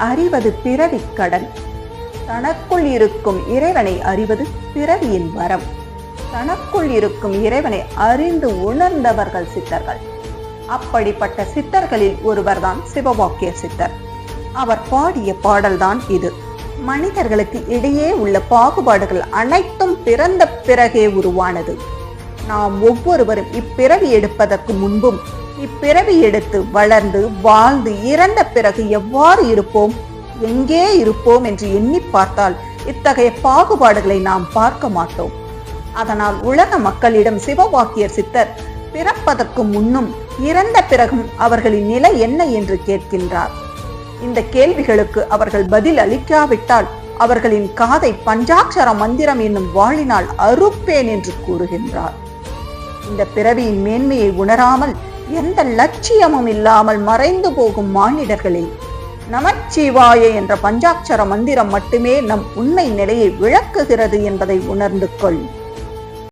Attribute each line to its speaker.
Speaker 1: அறிவது பிறவி கடன். தனக்குள் இருக்கும் இறைவனை அறிவது பிறவியின் வரம். தனக்குள் இருக்கும் இறைவனை அறிந்து உணர்ந்தவர்கள் சித்தர்கள். அப்படிப்பட்ட சித்தர்களில் ஒருவர்தான் சிவவாக்கிய சித்தர். அவர் பாடிய பாடல்தான் இது. மனிதர்களுக்கு இடையே உள்ள பாகுபாடுகள் அனைத்தும் பிறந்த பிறகே உருவானது. நாம் ஒவ்வொருவரும் இப்பிறவி எடுப்பதற்கு முன்பும் இப்பிறவி எடுத்து வளர்ந்து வாழ்ந்து இறந்த பிறகு எவ்வாறு இருப்போம், எங்கே இருப்போம் என்று எண்ணி பார்த்தால் இத்தகைய பாகுபாடுகளை நாம் பார்க்க மாட்டோம். அதனால் உலக மக்களிடம் சிவவாக்கியர் சித்தர் பிறப்பதற்கு முன்னும் இறந்த பிறகும் அவர்களின் நிலை என்ன என்று கேட்கின்றார். இந்த கேள்விகளுக்கு அவர்கள் பதில் அளிக்காவிட்டால் அவர்களின் காதை பஞ்சாட்சர மந்திரம் என்னும் வாளினால் அறுப்பேன் என்று கூறுகின்றார். இந்த பிறவியின் மேன்மையை உணராமல் எந்த லட்சியமும் இல்லாமல் மறைந்து போகும் மானிடர்களில் நமச்சிவாய என்ற பஞ்சாட்சர மந்திரம் மட்டுமே நம் உண்மை நிலையை விளக்குகிறது என்பதை உணர்ந்து கொள்.